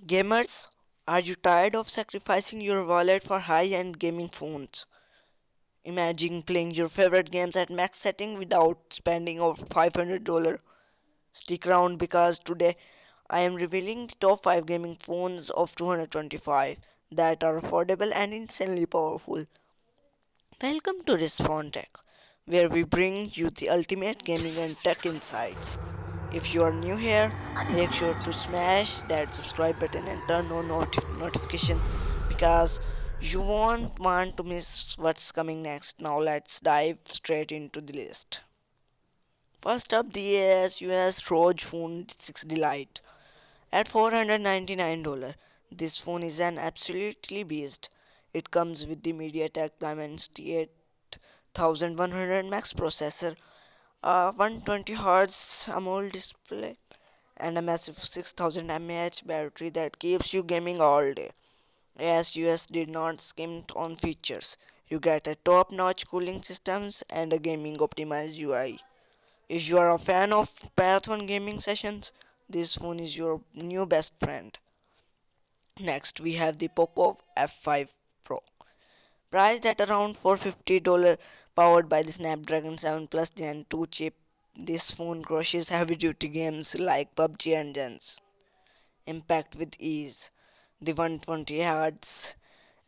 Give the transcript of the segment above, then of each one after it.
Gamers, are you tired of sacrificing your wallet for high-end gaming phones? Imagine playing your favorite games at max setting without spending over $500. Stick around because today I am revealing the top 5 gaming phones of 225 that are affordable and insanely powerful. Welcome to Respwan Tech, where we bring you the ultimate gaming and tech insights. If you are new here, make sure to smash that subscribe button and turn on notification because you won't want to miss what's coming next. Now let's dive straight into the list. First up, the ASUS ROG Phone 6D Lite at $499. This phone is an absolutely beast. It comes with the MediaTek Dimensity 8100 Max processor, a 120Hz AMOLED display, and a massive 6000 mAh battery that keeps you gaming all day. ASUS did not skimp on features. You get a top-notch cooling systems and a gaming optimized UI. If you are a fan of marathon gaming sessions, this phone is your new best friend. Next, we have the Poco F5 Pro, priced at around $450, powered by the Snapdragon 7 Plus Gen 2 chip. This phone crushes heavy-duty games like PUBG and Genshin Impact with ease. The 120Hz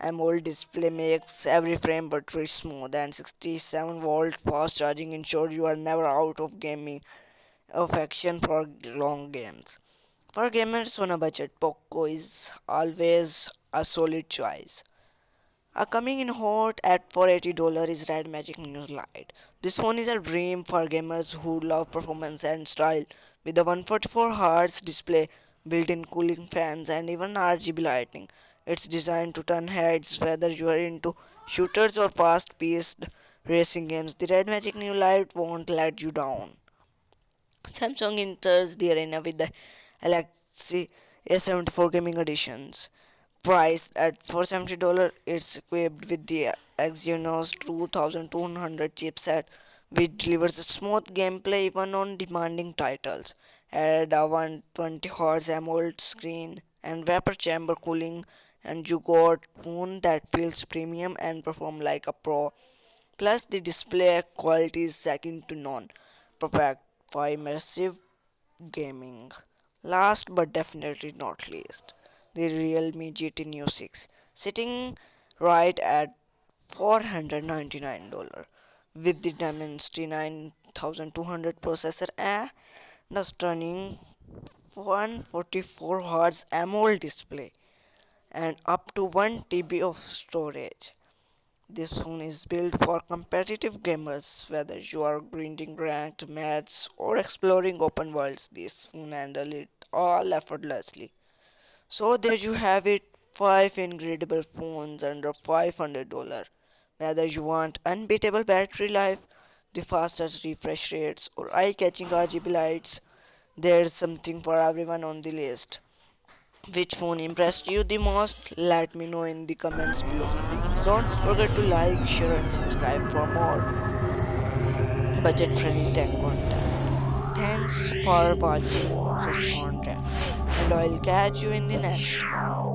AMOLED display makes every frame buttery smooth, and 67-volt fast charging ensures you are never out of gaming affection for long games. For gamers on a budget, Poco is always a solid choice. Coming in hot at $480 is Red Magic Neo Lite. This phone is a dream for gamers who love performance and style. With a 144Hz display, built-in cooling fans, and even RGB lighting, it's designed to turn heads whether you are into shooters or fast-paced racing games. The Red Magic Neo Lite won't let you down. Samsung enters the arena with the Galaxy A74 Gaming Editions. Priced at $470, it's equipped with the Exynos 2200 chipset, which delivers a smooth gameplay even on demanding titles. Add a 120Hz AMOLED screen and vapor chamber cooling, and you got phone that feels premium and perform like a pro. Plus, the display quality is second to none, perfect for immersive gaming. Last but definitely not least, the Realme GT Neo 6, sitting right at $499 with the Dimensity 9200 processor and a stunning 144Hz AMOLED display and up to 1 TB of storage. This phone is built for competitive gamers, whether you are grinding ranked matches or exploring open worlds. This phone handles it all effortlessly. So there you have it, 5 incredible phones under $500. Whether you want unbeatable battery life, the fastest refresh rates, or eye-catching RGB lights, there's something for everyone on the list. Which phone impressed you the most? Let me know in the comments below. Don't forget to like, share and subscribe for more budget-friendly tech content. Thanks for watching this content and I'll catch you in the next one.